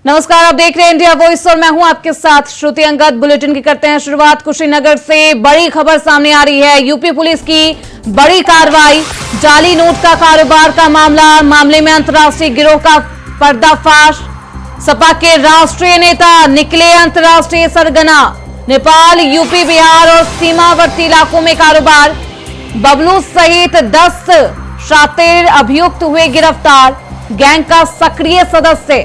नमस्कार, आप देख रहे हैं इंडिया वॉइस और मैं हूं आपके साथ श्रुति अंगद। बुलेटिन की करते हैं शुरुआत। कुशीनगर से बड़ी खबर सामने आ रही है। यूपी पुलिस की बड़ी कार्रवाई, जाली नोट का कारोबार का मामले में अंतर्राष्ट्रीय गिरोह का पर्दाफाश। सपा के राष्ट्रीय नेता निकले अंतर्राष्ट्रीय सरगना। नेपाल, यूपी, बिहार और सीमावर्ती इलाकों में कारोबार। बबलू सहित 10 शातिर अभियुक्त हुए गिरफ्तार। गैंग का सक्रिय सदस्य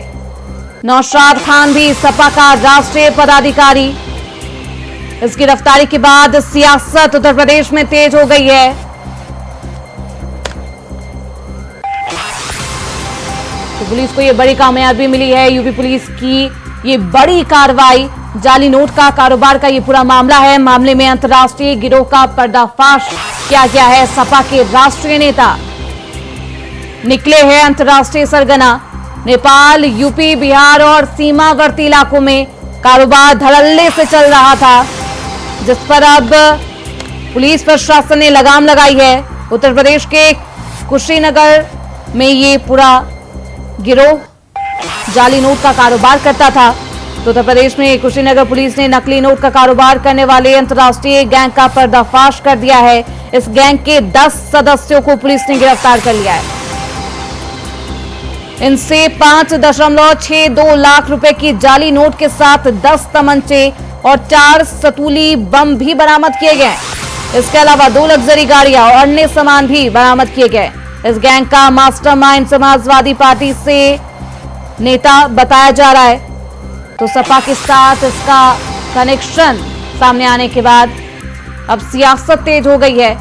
नौशाद खान भी सपा का राष्ट्रीय पदाधिकारी। इस गिरफ्तारी के बाद सियासत उत्तर प्रदेश में तेज हो गई है। तो पुलिस को यह बड़ी कामयाबी मिली है। यूपी पुलिस की ये बड़ी कार्रवाई, जाली नोट का कारोबार का ये पूरा मामला है। मामले में अंतर्राष्ट्रीय गिरोह का पर्दाफाश किया गया है। सपा के राष्ट्रीय नेता निकले हैं अंतर्राष्ट्रीय सरगना। नेपाल, यूपी, बिहार और सीमावर्ती इलाकों में कारोबार धड़ल्ले से चल रहा था, जिस पर अब पुलिस प्रशासन ने लगाम लगाई है। उत्तर प्रदेश के कुशीनगर में ये पूरा गिरोह जाली नोट का कारोबार करता था। तो उत्तर प्रदेश में कुशीनगर पुलिस ने नकली नोट का कारोबार करने वाले अंतर्राष्ट्रीय गैंग का पर्दाफाश कर दिया है। इस गैंग के 10 सदस्यों को पुलिस ने गिरफ्तार कर लिया है। इनसे 5.62 लाख रुपए की जाली नोट के साथ 10 तमंचे और 4 सतूली बम भी बरामद किए गए। इसके अलावा 2 लग्जरी गाड़ियां और अन्य सामान भी बरामद किए गए। इस गैंग का मास्टरमाइंड समाजवादी पार्टी से नेता बताया जा रहा है। तो सपा के साथ इसका कनेक्शन सामने आने के बाद अब सियासत तेज हो गई है।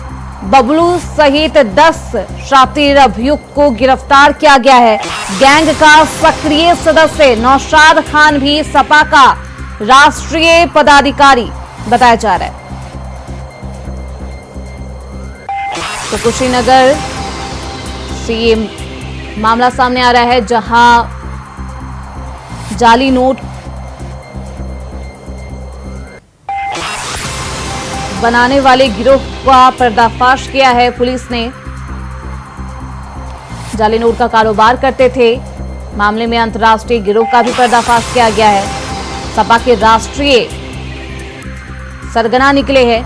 बबलू सहित 10 शातिर अभियुक्त को गिरफ्तार किया गया है। गैंग का सक्रिय सदस्य नौशाद खान भी सपा का राष्ट्रीय पदाधिकारी बताया जा रहा है। तो कुशीनगर से ये मामला सामने आ रहा है, जहां जाली नोट बनाने वाले गिरोह का पर्दाफाश किया है पुलिस ने। जाली नोट का कारोबार करते थे। मामले में अंतर्राष्ट्रीय गिरोह का भी पर्दाफाश किया गया है। सपा के राष्ट्रीय सरगना निकले हैं।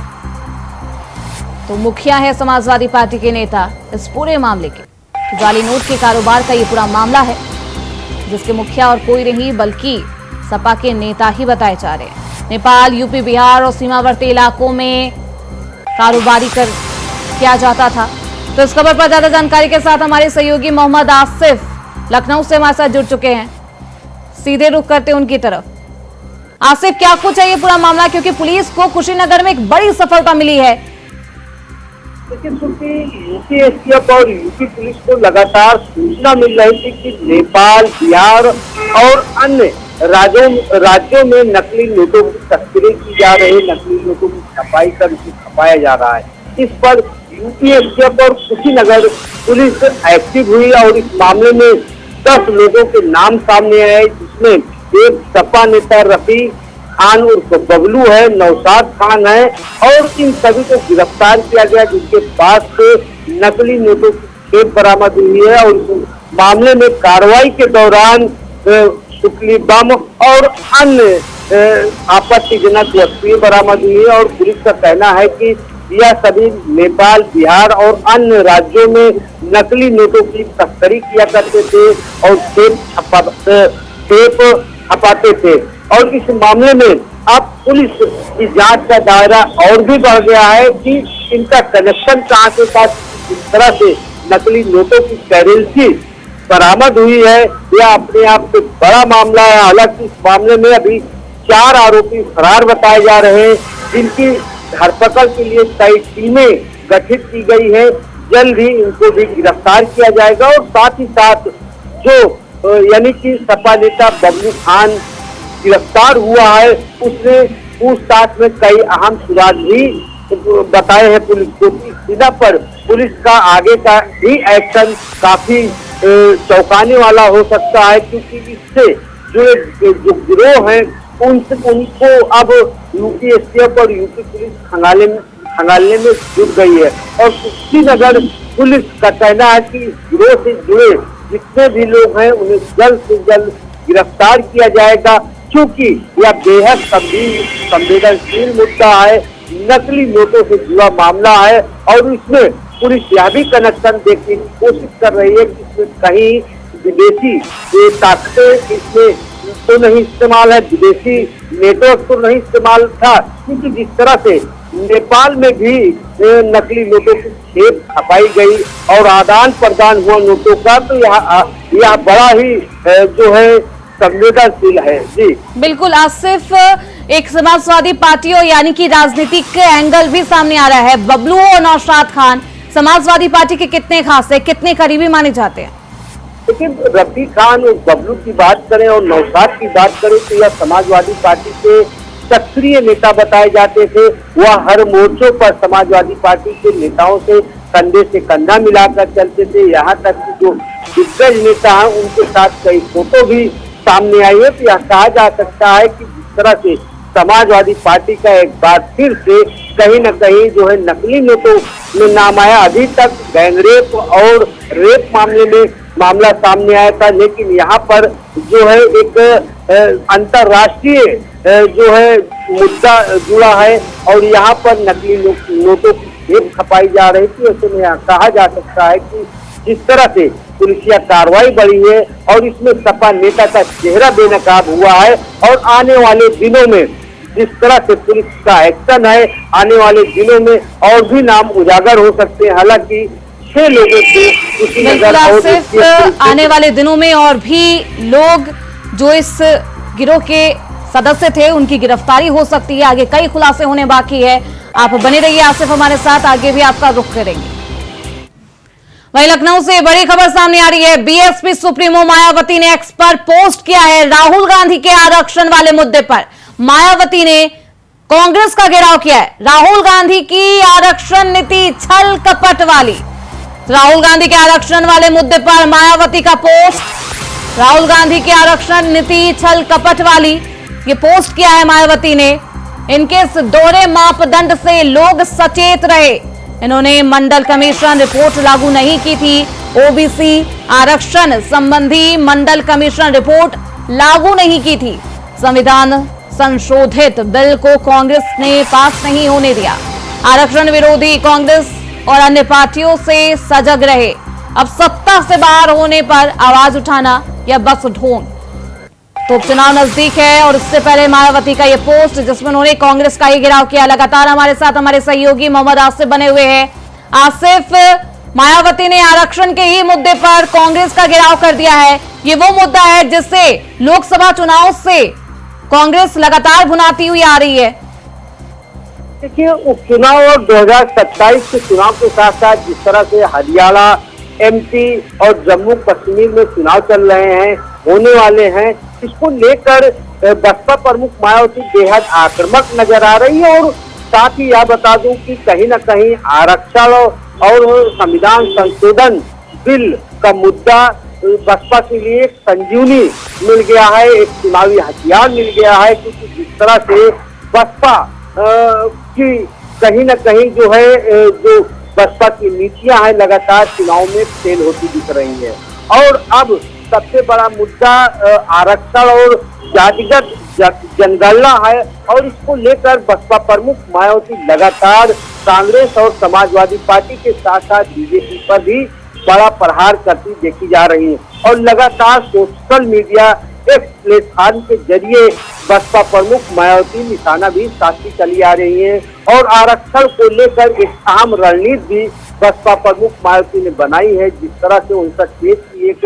तो मुखिया है समाजवादी पार्टी के नेता इस पूरे मामले के। तो जाली नोट के कारोबार का ये पूरा मामला है, जिसके मुखिया और कोई नहीं बल्कि सपा के नेता ही बताए जा रहे हैं। नेपाल, यूपी, बिहार और सीमावर्ती इलाकों में कारोबारी किया जाता था। तो इस खबर पर ज्यादा जानकारी के साथ हमारे सहयोगी मोहम्मद आसिफ लखनऊ से हमारे साथ जुड़ चुके हैं। सीधे रुख करते उनकी तरफ। आसिफ, क्या कुछ है ये पूरा मामला, क्योंकि पुलिस को कुशीनगर में एक बड़ी सफलता मिली है। लेकिन यूपी एसटीएफ और यूपी पुलिस को लगातार सूचना मिल रही थी कि नेपाल, बिहार और अन्य राज्यों में नकली नोटों की तस्करी की जा रही है, नकली नोटों की छपाई कर उसे छपाया जा रहा है। इस पर यूपी एसटीएफ और कुशीनगर पुलिस एक्टिव हुई और इस मामले में 10 लोगों के नाम सामने आए, जिसमें एक सपा नेता रफी खान उर्फ बबलू है, नौशाद खान है और इन सभी को गिरफ्तार किया गया, जिसके पास से नकली नोटों की खेप बरामद हुई है। और इस मामले में कार्रवाई के दौरान सुतली बम और अन्य आपत्तिजनक वस्तुएं बरामद हुई है। और पुलिस का कहना है कि यह सभी नेपाल, बिहार और अन्य राज्यों में नकली नोटों की तस्करी किया करते थे और खेप छपाते थे। और इस मामले में अब पुलिस की जांच का दायरा और भी बढ़ गया है कि इनका कनेक्शन कहां से था, किस तरह से नकली नोटों की करेंसी बरामद हुई है। यह अपने आप से बड़ा मामला है। हालांकि इस मामले में अभी 4 आरोपी फरार बताए जा रहे हैं, जिनकी धरपकड़ के लिए कई टीमें गठित की गई है। जल्द ही इनको भी गिरफ्तार किया जाएगा। और साथ ही साथ जो यानी कि सपा नेता बबलू खान गिरफ्तार हुआ है, उसने पूछताछ में कई अहम सुराग भी बताए हैं पुलिस को। इस बिना पर पुलिस का आगे का भी एक्शन काफी चौंकाने वाला हो सकता है, क्योंकि इससे जो गिरोह हैं उनको अब यूपी एसटीएफ और यूपी पुलिस खंगालने में जुट गई है। और कुशीनगर पुलिस का कहना है कि इस गिरोह से जुड़े जितने भी लोग हैं उन्हें जल्द से जल्द गिरफ्तार किया जाएगा, क्योंकि यह बेहद संवेदनशील मुद्दा है, नकली नोटों से जुड़ा मामला है। और इसमें पुलिस यह भी कनेक्शन देखने की कोशिश कर रही है कि इसमें कहीं विदेशी ताकतें इसमें तो नहीं इस्तेमाल है, विदेशी नेटवर्क तो नहीं इस्तेमाल था, क्योंकि जिस तरह से नेपाल में भी नकली नोटों की खेप खपाई गई और आदान प्रदान हुआ नोटों का, तो यह बड़ा ही जो है संवेदनशील है। जी बिल्कुल आसिफ, एक समाजवादी पार्टियों यानी कि राजनीतिक एंगल भी सामने आ रहा है। बबलू और नौशाद खान समाजवादी पार्टी के कितने खास है, कितने करीबी माने जाते हैं? लेकिन रफी खान और बबलू की बात करें और नौशाद की बात करें तो यह समाजवादी पार्टी के सक्रिय नेता बताए जाते थे। वह हर मोर्चों पर समाजवादी पार्टी के नेताओं से कंधे से कंधा मिलाकर चलते थे। यहाँ तक कि जो दिग्गज नेता हैं उनके साथ कई फोटो भी सामने आई है। तो यह कहा जा सकता है कि जिस तरह से समाजवादी पार्टी का एक बार फिर से कहीं न कहीं जो है नकली नोटों में नाम आया। अभी तक गैंगरेप और रेप मामले में मामला सामने आया था, लेकिन यहाँ पर जो है एक अंतरराष्ट्रीय जो है मुद्दा जुड़ा है और यहाँ पर नकली नोटों की खेप खपाई जा रही थी। ऐसे में कहा जा सकता है कि जिस तरह से पुलिसिया कार्रवाई बढ़ी है और इसमें सपा नेता का चेहरा बेनकाब हुआ है और आने वाले दिनों में जिस तरह से पुलिस का एक्शन है, आने वाले दिनों में और भी नाम उजागर हो सकते हैं। हालांकि 6 लोगों को सिर्फ आने वाले दिनों में और भी लोग जो इस गिरोह के सदस्य थे उनकी गिरफ्तारी हो सकती है। आगे कई खुलासे होने बाकी है। आप बने रहिए आसिफ हमारे साथ, आगे भी आपका रुख करेंगे। वहीं लखनऊ से बड़ी खबर सामने आ रही है। बीएसपी सुप्रीमो मायावती ने एक्स पर पोस्ट किया है राहुल गांधी के आरक्षण वाले मुद्दे पर। मायावती ने कांग्रेस का घेराव किया है। राहुल गांधी की आरक्षण नीति छल कपट वाली। राहुल गांधी के आरक्षण वाले मुद्दे पर मायावती का पोस्ट। राहुल गांधी की आरक्षण नीति छल कपट वाली, ये पोस्ट किया है मायावती ने। इनके इस दोहरे मापदंड से लोग सचेत रहे। इन्होंने मंडल कमीशन रिपोर्ट लागू नहीं की थी। ओबीसी आरक्षण संबंधी मंडल कमीशन रिपोर्ट लागू नहीं की थी। संविधान संशोधित बिल को कांग्रेस ने पास नहीं होने दिया। आरक्षण विरोधी कांग्रेस और अन्य पार्टियों से सजग रहे। अब सत्ता से बाहर होने पर आवाज उठाना या बस ढोंग। तो चुनाव नजदीक है और इससे पहले मायावती का ये पोस्ट जिसमें उन्होंने कांग्रेस का ही घेराव किया। लगातार हमारे साथ हमारे सहयोगी मोहम्मद आसिफ बने हुए हैं। आसिफ, मायावती ने आरक्षण के ही मुद्दे पर कांग्रेस का घेराव कर दिया है। ये वो मुद्दा है जिससे लोकसभा चुनाव से कांग्रेस लगातार भुनाती हुई आ रही है। देखिए, उपचुनाव और 2027 के चुनाव के साथ साथ जिस तरह से हरियाणा, एमपी और जम्मू कश्मीर में चुनाव चल रहे हैं, होने वाले हैं, इसको लेकर बसपा प्रमुख मायावती बेहद आक्रामक नजर आ रही है। और साथ ही यह बता दूं कि कहीं न कहीं आरक्षण और संविधान संशोधन बिल का मुद्दा बसपा के लिए संजीवनी मिल गया है, एक चुनावी हथियार मिल गया है। क्योंकि जिस तरह से बसपा की कहीं न कहीं जो है जो बसपा की नीतियां हैं लगातार चुनाव में फेल होती दिख रही है। और अब सबसे बड़ा मुद्दा आरक्षण और जातिगत जनगणना है और इसको लेकर बसपा प्रमुख मायावती लगातार कांग्रेस और समाजवादी पार्टी के साथ साथ बीजेपी पर भी बड़ा प्रहार करती देखी जा रही है। और लगातार सोशल मीडिया एक प्लेटफॉर्म के जरिए बसपा प्रमुख मायावती निशाना भी साधती चली आ रही है। और आरक्षण को लेकर एक अहम रणनीति भी बसपा प्रमुख मायावती ने बनाई है। जिस तरह से 59 पेज की एक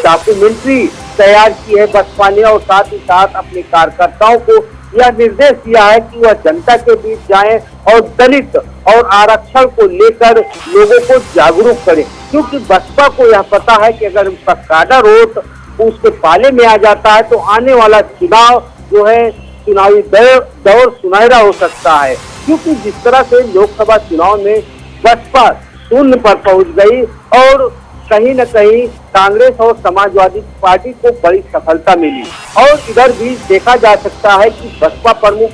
डॉक्यूमेंट्री तैयार की है बसपा ने और साथ ही साथ अपने कार्यकर्ताओं को यह निर्देश दिया है कि वह जनता के बीच जाएं और दलित और आरक्षण को लेकर लोगों को जागरूक करें। क्योंकि बसपा को यह पता है कि अगर उनका काडर वोट उसके पाले में आ जाता है तो आने वाला चुनाव जो है चुनावी दौर सुनहरा हो सकता है। क्योंकि जिस तरह से लोकसभा चुनाव में बसपा शून्य पर पहुंच गई और कहीं न कहीं कांग्रेस और समाजवादी पार्टी को बड़ी सफलता मिली। और इधर भी देखा जा सकता है कि बसपा प्रमुख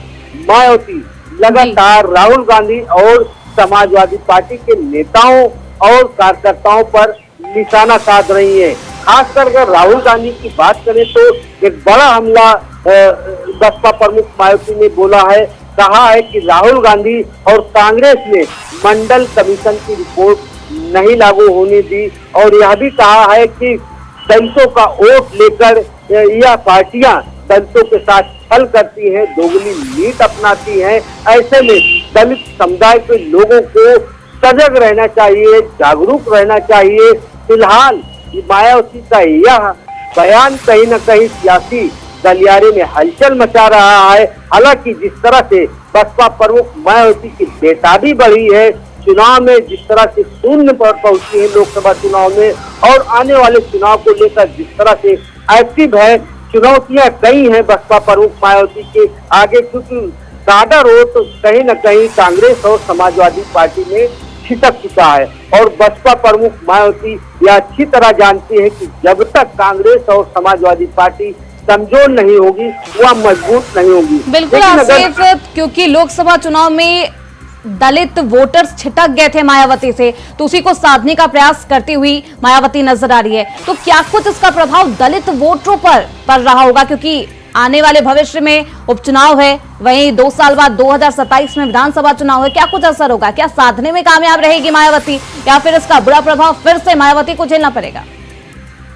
मायावती लगातार राहुल गांधी और समाजवादी पार्टी के नेताओं और कार्यकर्ताओं पर निशाना साध रही है। खासकर अगर राहुल गांधी की बात करें तो एक बड़ा हमला बसपा प्रमुख मायावती ने बोला है, कहा है कि राहुल गांधी और कांग्रेस ने मंडल कमीशन की रिपोर्ट नहीं लागू होने दी, और यह भी कहा है कि दलितों का वोट लेकर यह पार्टियां दलितों के साथ छल करती हैं, दोगली नीति अपनाती हैं। ऐसे में दलित समुदाय के लोगों को सजग रहना चाहिए, जागरूक रहना चाहिए। फिलहाल मायावती का यह बयान कहीं न कहीं सियासी गलियारे में हलचल मचा रहा है। हालांकि जिस तरह से बसपा प्रमुख मायावती की बेताबी बढ़ी है, चुनाव में जिस तरह से शून्य पर पहुंची है लोकसभा चुनाव में, और आने वाले चुनाव को लेकर जिस तरह से एक्टिव है, चुनौतियां कई हैं बसपा प्रमुख मायावती के आगे, क्योंकि काडर वोट कहीं न कहीं कांग्रेस और समाजवादी पार्टी में छिटक चुका है। और बसपा प्रमुख मायावती यह अच्छी तरह जानती है कि जब तक कांग्रेस और समाजवादी पार्टी कमजोर नहीं होगी, वह मजबूत नहीं होगी। बिल्कुल आसिफ, क्योंकि लोकसभा चुनाव में दलित वोटर्स छिटक गए थे मायावती से, तो उसी को साधने का प्रयास करती हुई मायावती नजर आ रही है। तो क्या कुछ इसका प्रभाव दलित वोटरों पर पड़ रहा होगा, क्योंकि आने वाले भविष्य में उपचुनाव है, वहीं 2 साल बाद 2027 में विधानसभा चुनाव है, क्या कुछ असर होगा? क्या साधने में कामयाब रहेगी मायावती, या फिर इसका बुरा प्रभाव फिर से मायावती को झेलना पड़ेगा?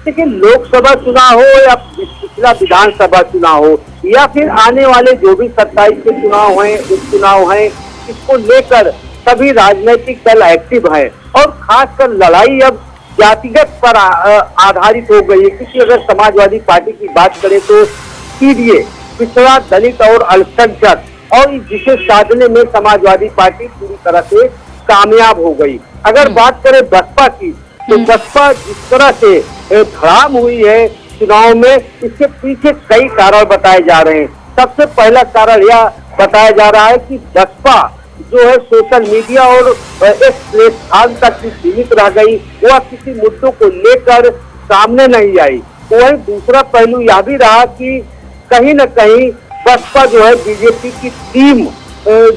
लेकिन लोकसभा चुनाव हो या पिछला विधानसभा चुनाव हो, या फिर आने वाले जो भी 27 के चुनाव हैं, उपचुनाव हैं, इसको लेकर सभी राजनीतिक दल एक्टिव है, और खासकर लड़ाई अब जातिगत पर आधारित हो गई है। क्योंकि अगर समाजवादी पार्टी की बात करें तो पीडीए, पिछड़ा दलित और अल्पसंख्यक, और जिसे साधने में समाजवादी पार्टी पूरी तरह से कामयाब हो गई। अगर बात करें बसपा की, तो बसपा जिस तरह से धड़ाम हुई है चुनाव में, इसके पीछे कई कारण बताए जा रहे हैं। सबसे पहला कारण यह बताया जा रहा है कि बसपा जो है सोशल मीडिया और एक प्लेटफॉर्म तक सीमित रह गई, वह किसी मुद्दों को लेकर सामने नहीं आई। वही दूसरा पहलू यह भी रहा कि कहीं न कहीं बसपा जो है बीजेपी की टीम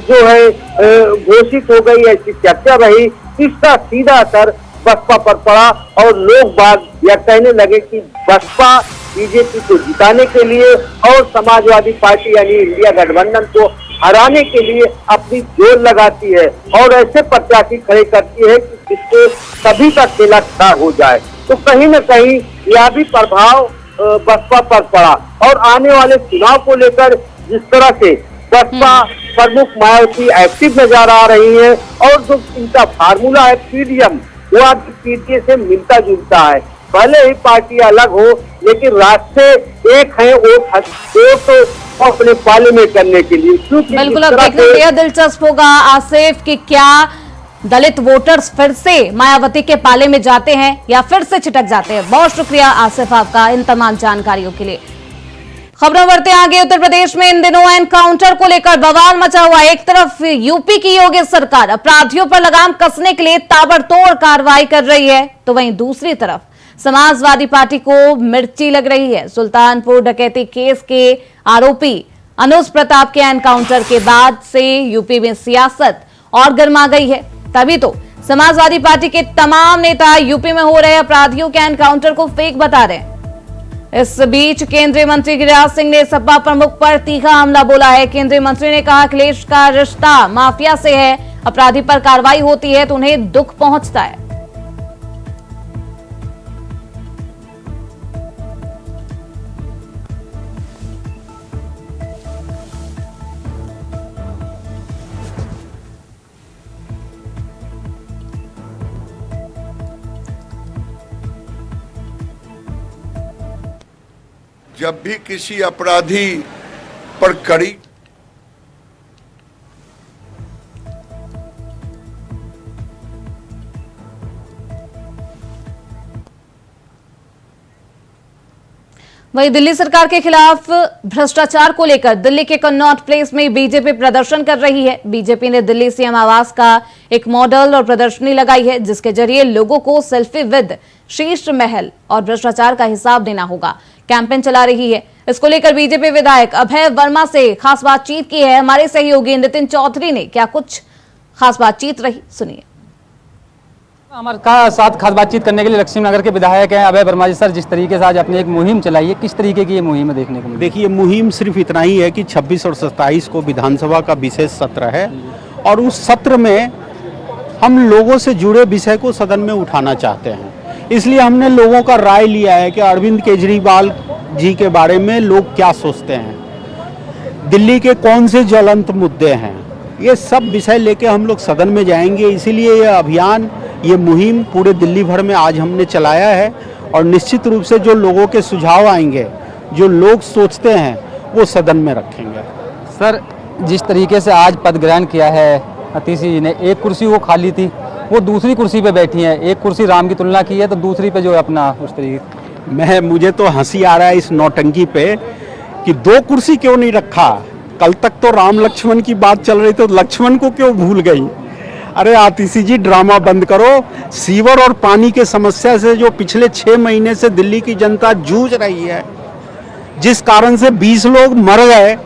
जो है घोषित हो गई, ऐसी चर्चा रही। इसका सीधा असर बसपा पर पड़ा, और लोग बाग यह कहने लगे कि बसपा बीजेपी को जिताने के लिए और समाजवादी पार्टी यानी इंडिया गठबंधन को हराने के लिए अपनी जोर लगाती है, और ऐसे प्रत्याशी खड़े करती है कि जिससे सभी का खेला खराब हो जाए। तो कहीं न कहीं यह भी प्रभाव बसपा पर पड़ा। और आने वाले चुनाव को लेकर जिस तरह से बसपा प्रमुख मायावती एक्टिव नजर आ रही है, और जो इनका फार्मूला है पीडीएम, वो पीडीए से मिलता जुलता है। भले ही पार्टी अलग हो, लेकिन रास्ते एक हैं, वोट अपने पाले में करने के लिए। बिल्कुल, अब देखना बेहद दिलचस्प होगा आसिफ कि क्या दलित वोटर्स फिर से मायावती के पाले में जाते हैं या फिर से छिटक जाते हैं। बहुत शुक्रिया आसिफ आपका इन तमाम जानकारियों के लिए। खबरों बढ़ते आगे। उत्तर प्रदेश में इन दिनों एनकाउंटर को लेकर बवाल मचा हुआ। एक तरफ यूपी की योगी सरकार अपराधियों पर लगाम कसने के लिए ताबड़तोड़ कार्रवाई कर रही है, तो वहीं दूसरी तरफ समाजवादी पार्टी को मिर्ची लग रही है। सुल्तानपुर डकैती केस के आरोपी अनुज प्रताप के एनकाउंटर के बाद से यूपी में सियासत और गर्मा गई है। तभी तो समाजवादी पार्टी के तमाम नेता यूपी में हो रहे अपराधियों के एनकाउंटर को फेक बता रहे हैं। इस बीच केंद्रीय मंत्री गिरिराज सिंह ने सपा प्रमुख पर तीखा हमला बोला है। केंद्रीय मंत्री ने कहा अखिलेश का रिश्ता माफिया से है, अपराधी पर कार्रवाई होती है तो उन्हें दुख पहुंचता है। जब भी किसी अपराधी पर कड़ी वहीं दिल्ली सरकार के खिलाफ भ्रष्टाचार को लेकर दिल्ली के कन्नॉट प्लेस में बीजेपी प्रदर्शन कर रही है। बीजेपी ने दिल्ली सीएम आवास का एक मॉडल और प्रदर्शनी लगाई है, जिसके जरिए लोगों को सेल्फी विद शीर्ष महल और भ्रष्टाचार का हिसाब देना होगा कैंपेन चला रही है। इसको लेकर बीजेपी विधायक अभय वर्मा से खास बातचीत की है हमारे सहयोगी नितिन चौधरी ने। क्या कुछ खास बातचीत रही, सुनिए। हमारे साथ खास बातचीत करने के लिए लक्ष्मीनगर के विधायक हैं अभय वर्मा जी। सर, जिस तरीके से आज आपने एक मुहिम चलाई है, किस तरीके की ये मुहिम है देखने को मिली? देखिए, मुहिम सिर्फ इतना ही है कि 26 और 27 को विधानसभा का विशेष सत्र है और उस सत्र में हम लोगों से जुड़े विषय को सदन में उठाना चाहते हैं। इसलिए हमने लोगों का राय लिया है कि अरविंद केजरीवाल जी के बारे में लोग क्या सोचते हैं, दिल्ली के कौन से ज्वलंत मुद्दे हैं, ये सब विषय लेके हम लोग सदन में जाएंगे। इसीलिए ये अभियान, ये मुहिम पूरे दिल्ली भर में आज हमने चलाया है और निश्चित रूप से जो लोगों के सुझाव आएंगे, जो लोग सोचते हैं, वो सदन में रखेंगे। सर, जिस तरीके से आज पद ग्रहण किया है अतिशी जी ने, एक कुर्सी वो खाली थी, वो दूसरी कुर्सी पे बैठी हैं। एक कुर्सी राम की तुलना की है तो दूसरी पे जो है अपना उस तरीके। मुझे तो हंसी आ रहा है इस नौटंकी पे कि 2 कुर्सी क्यों नहीं रखा। कल तक तो राम लक्ष्मण की बात चल रही, तो लक्ष्मण को क्यों भूल गई? अरे आतिशी जी, ड्रामा बंद करो। सीवर और पानी के समस्या से जो पिछले 6 महीने से दिल्ली की जनता जूझ रही है, जिस कारण से 20 लोग मर गए,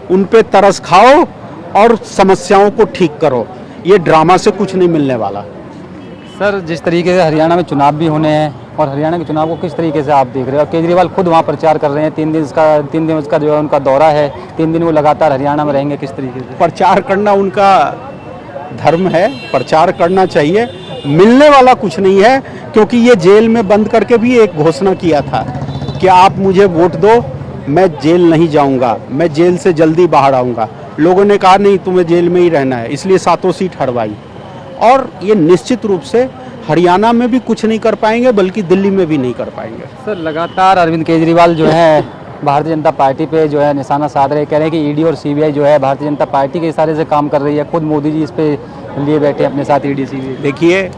उन पे तरस खाओ और समस्याओं को ठीक करो। ये ड्रामा से कुछ नहीं मिलने वाला। सर, जिस तरीके से हरियाणा में चुनाव भी होने हैं और हरियाणा के चुनाव को किस तरीके से आप देख रहे हो? और केजरीवाल खुद वहाँ प्रचार कर रहे हैं, 3 दिन उसका जो है उनका दौरा है, 3 दिन वो लगातार हरियाणा में रहेंगे। किस तरीके से प्रचार करना उनका धर्म है, प्रचार करना चाहिए। मिलने वाला कुछ नहीं है, क्योंकि ये जेल में बंद करके भी एक घोषणा किया था कि आप मुझे वोट दो, मैं जेल नहीं जाऊंगा, मैं जेल से जल्दी बाहर आऊंगा। लोगों ने कहा नहीं, तुम्हें जेल में ही रहना है, इसलिए 7 सीट हटवाई। और ये निश्चित रूप से हरियाणा में भी कुछ नहीं कर पाएंगे, बल्कि दिल्ली में भी नहीं कर पाएंगे। सर, लगातार अरविंद केजरीवाल जो है भारतीय जनता पार्टी पे जो है निशाना साध रहे, कह रहे हैं कि ईडी और सीबीआई जो है भारतीय जनता पार्टी के इशारे से काम कर रही है। खुद मोदी जी इस पे लिए बैठे अपने साथ ईडी सीबीआई। देखिए,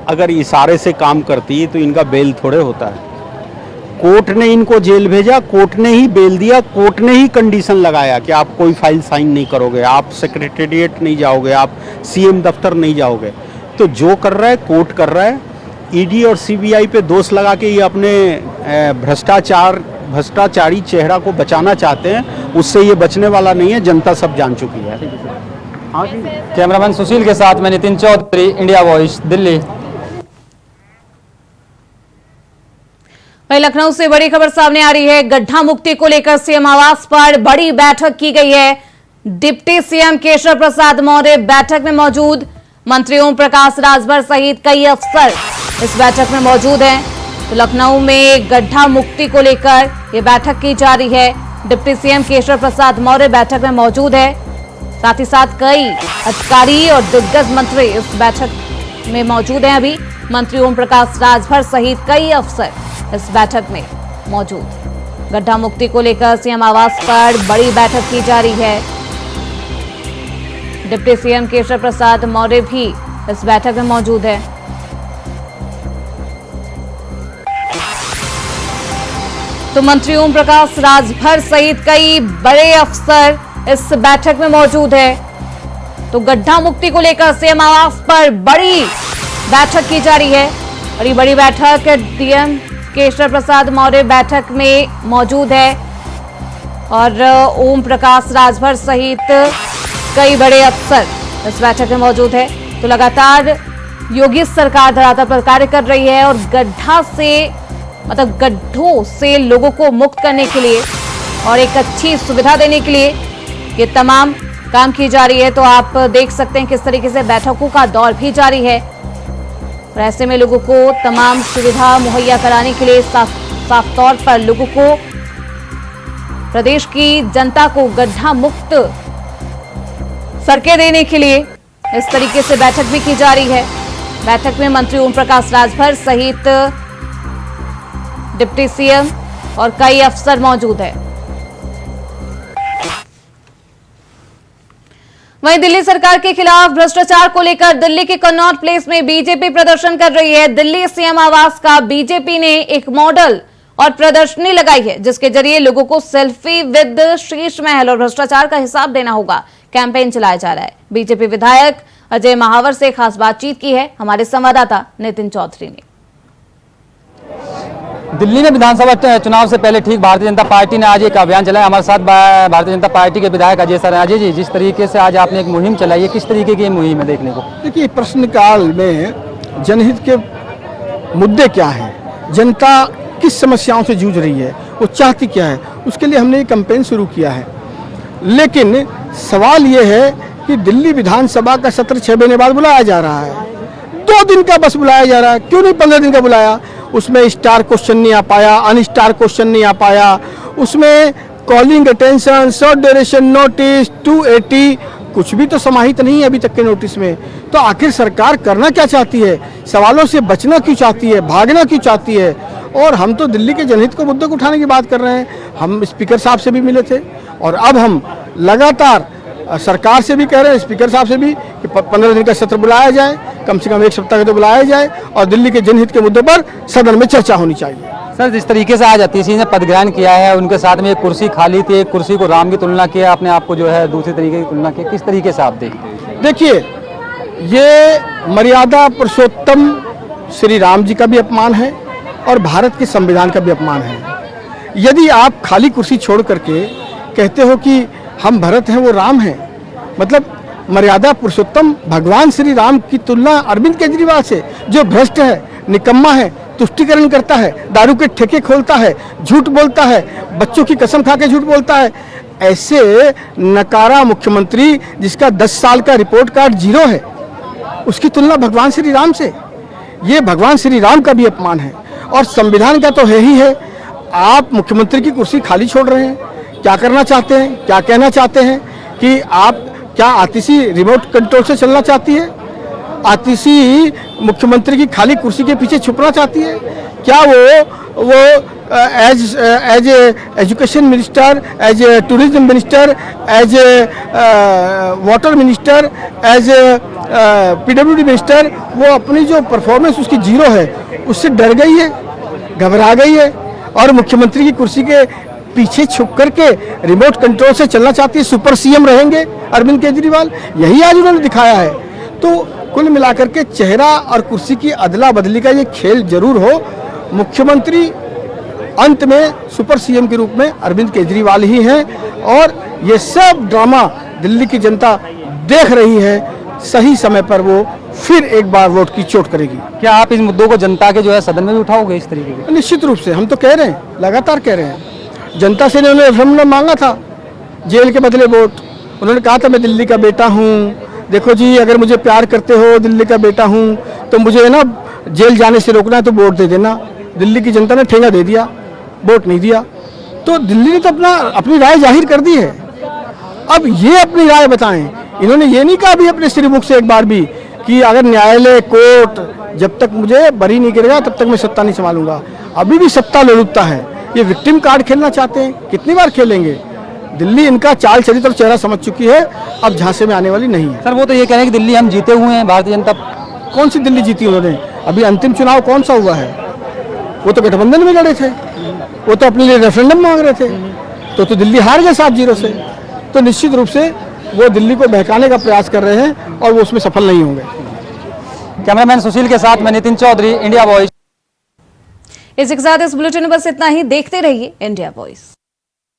अगर इशारे से काम करती तो इनका बेल थोड़े होता है। कोर्ट ने इनको जेल भेजा, कोर्ट ने ही बेल दिया, कोर्ट ने ही कंडीशन लगाया कि आप कोई फाइल साइन नहीं करोगे, आप सेक्रेटेरिएट नहीं जाओगे, आप सीएम दफ्तर नहीं जाओगे। तो जो कर रहा है कोर्ट कर रहा है। ईडी और सीबीआई पे दोष लगा के ये अपने भ्रष्टाचारी चेहरा को बचाना चाहते हैं। उससे ये बचने वाला नहीं है, जनता सब जान चुकी है। हाँ जी। कैमरामैन सुशील के साथ में नितिन चौधरी, इंडिया वॉइस, दिल्ली। वहीं लखनऊ से बड़ी खबर सामने आ रही है। गड्ढा मुक्ति को लेकर सीएम आवास पर बड़ी बैठक की गई है। डिप्टी सीएम केशव प्रसाद मौर्य बैठक में मौजूद। मंत्री ओम प्रकाश राजभर सहित कई अफसर इस बैठक में मौजूद हैं। तो लखनऊ में गड्ढा मुक्ति को लेकर यह बैठक की जा रही है। डिप्टी सीएम केशव प्रसाद मौर्य बैठक में मौजूद है, साथ ही साथ कई अधिकारी और दिग्गज मंत्री इस बैठक में मौजूद हैं। अभी मंत्री ओम प्रकाश राजभर सहित कई अफसर इस बैठक में मौजूद। गड्ढा मुक्ति को लेकर सीएम आवास पर बड़ी बैठक की जा रही है। डिप्टी सीएम केशव प्रसाद मौर्य भी इस बैठक में मौजूद है। तो मंत्री ओम प्रकाश राजभर सहित कई बड़े अफसर इस बैठक में मौजूद है। तो गड्ढा मुक्ति को लेकर सीएम आवास पर बड़ी बैठक की जा रही है। और ये बड़ी बैठक डीएम केशव प्रसाद मौर्य बैठक में मौजूद है और ओम प्रकाश राजभर सहित कई बड़े अफसर इस बैठक में मौजूद है। तो लगातार योगी सरकार धरातल पर कार्य कर रही है और गड्ढों से लोगों को मुक्त करने के लिए और एक अच्छी सुविधा देने के लिए ये तमाम काम की जा रही है। तो आप देख सकते हैं किस तरीके से बैठकों का दौर भी जारी है और ऐसे में लोगों को तमाम सुविधा मुहैया कराने के लिए साफ तौर पर लोगों को, प्रदेश की जनता को गड्ढा मुक्त सड़कें देने के लिए इस तरीके से बैठक भी की जा रही है। बैठक में मंत्री ओम प्रकाश राजभर सहित डिप्टी सीएम और कई अफसर मौजूद है। वहीं दिल्ली सरकार के खिलाफ भ्रष्टाचार को लेकर दिल्ली के कनॉट प्लेस में बीजेपी प्रदर्शन कर रही है। दिल्ली सीएम आवास का बीजेपी ने एक मॉडल और प्रदर्शनी लगाई है, जिसके जरिए लोगों को सेल्फी विद शीश महल और भ्रष्टाचार का हिसाब देना होगा कैंपेन चलाया जा रहा है। बीजेपी विधायक अजय महावर से खास बातचीत की है हमारे संवाददाता नितिन चौधरी ने। दिल्ली में विधानसभा चुनाव से पहले ठीक भारतीय जनता पार्टी ने आज एक अभियान चलाया। हमारे साथ भारतीय जनता पार्टी के विधायक अजय सर हैं। अजय जी, जिस तरीके से आज आपने एक मुहिम चलाई है, किस तरीके की मुहिम है देखने को? देखिए, प्रश्नकाल में जनहित के मुद्दे क्या हैं, जनता किस समस्याओं से जूझ रही है, वो चाहती क्या है, उसके लिए हमने ये कैंपेन शुरू किया है। लेकिन सवाल ये है कि दिल्ली विधानसभा का सत्र 6 महीने बाद बुलाया जा रहा है, 2 दिन का बस बुलाया जा रहा है, क्यों नहीं 15 दिन का बुलाया? उसमें स्टार क्वेश्चन नहीं आ पाया, अनस्टार क्वेश्चन नहीं आ पाया, उसमें calling attention, short duration notice, 280 कुछ भी तो समाहित नहीं है अभी तक के नोटिस में। तो आखिर सरकार करना क्या चाहती है? सवालों से बचना क्यों चाहती है, भागना क्यों चाहती है? और हम तो दिल्ली के जनहित को मुद्दे को उठाने की बात कर रहे हैं। हम स्पीकर साहब से भी मिले थे और अब हम लगातार सरकार से भी कह रहे हैं, स्पीकर साहब से भी, कि 15 दिन का सत्र बुलाया जाए, कम से कम 1 सप्ताह का तो बुलाया जाए और दिल्ली के जनहित के मुद्दे पर सदन में चर्चा होनी चाहिए। सर, जिस तरीके से आज अतिशी ने पद ग्रहण किया है, उनके साथ में एक कुर्सी खाली थी, एक कुर्सी को राम की तुलना किया, आपने आपको जो है दूसरे तरीके की तुलना की, किस तरीके से आप देखते हैं? देखिए, ये मर्यादा पुरुषोत्तम श्री राम जी का भी अपमान है और भारत के संविधान का भी अपमान है। यदि आप खाली कुर्सी छोड़ करके कहते हो कि हम भरत हैं वो राम हैं, मतलब मर्यादा पुरुषोत्तम भगवान श्री राम की तुलना अरविंद केजरीवाल से, जो भ्रष्ट है, निकम्मा है, तुष्टीकरण करता है, दारू के ठेके खोलता है, झूठ बोलता है, बच्चों की कसम खा के झूठ बोलता है, ऐसे नकारा मुख्यमंत्री जिसका 10 साल का रिपोर्ट कार्ड 0 है, उसकी तुलना भगवान श्री राम से, ये भगवान श्री राम का भी अपमान है और संविधान का तो है ही है। आप मुख्यमंत्री की कुर्सी खाली छोड़ रहे हैं, क्या करना चाहते हैं, क्या कहना चाहते हैं कि आप क्या आतिशी रिमोट कंट्रोल से चलना चाहती है? आतिशी मुख्यमंत्री की खाली कुर्सी के पीछे छुपना चाहती है? क्या वो as education minister, as tourism minister, as water minister, as PWD minister, वो अपनी जो परफॉर्मेंस उसकी 0 है उससे डर गई है, घबरा गई है और मुख्यमंत्री की कुर्सी के पीछे छुप करके रिमोट कंट्रोल से चलना चाहती है? सुपर सीएम रहेंगे अरविंद केजरीवाल, यही आज उन्होंने दिखाया है। तो कुल मिलाकर के चेहरा और कुर्सी की अदला बदली का ये खेल जरूर हो, मुख्यमंत्री अंत में सुपर सीएम के रूप में अरविंद केजरीवाल ही हैं और ये सब ड्रामा दिल्ली की जनता देख रही है। सही समय पर वो फिर एक बार वोट की चोट करेगी। क्या आप इस मुद्दों को जनता के जो है सदन में भी उठाओगे इस तरीके के? निश्चित रूप से, हम तो कह रहे हैं, लगातार कह रहे हैं। जनता से उन्होंने रेफरेंडम मांगा था, जेल के बदले वोट। उन्होंने कहा था मैं दिल्ली का बेटा हूँ, देखो जी अगर मुझे प्यार करते हो, दिल्ली का बेटा हूँ, तो मुझे ना जेल जाने से रोकना है तो वोट दे देना। दिल्ली की जनता ने ठेंगा दे दिया, वोट नहीं दिया। तो दिल्ली ने तो अपनी राय जाहिर कर दी है। अब ये अपनी राय बताएं। इन्होंने ये नहीं कहा अभी अपने श्रीमुख से एक बार भी कि अगर न्यायालय, कोर्ट जब तक मुझे बरी नहीं करेगा तब तक मैं सत्ता नहीं संभालूंगा। अभी भी सत्ता लोलुपता है। ये विक्टिम कार्ड खेलना चाहते हैं, कितनी बार खेलेंगे? दिल्ली इनका चाल चरित्र और चेहरा समझ चुकी है, अब झांसे में आने वाली नहीं है। सर, वो तो ये कह रहे हैं कि दिल्ली हम जीते हुए हैं, भारतीय जनता। कौन सी दिल्ली जीती उन्होंने? अभी अंतिम चुनाव कौन सा हुआ है? वो तो गठबंधन में लड़े थे, वो तो अपने लिए रेफरेंडम मांग रहे थे, तो दिल्ली हार गए 7-0 से। तो निश्चित रूप से वो दिल्ली को बहकाने का प्रयास कर रहे हैं और वो उसमें सफल नहीं होंगे। कैमरामैन सुशील के साथ मैं नितिन चौधरी, इंडिया वॉइस। इसी के साथ इस बुलेटिन में बस इतना ही। देखते रहिए इंडिया वॉइस।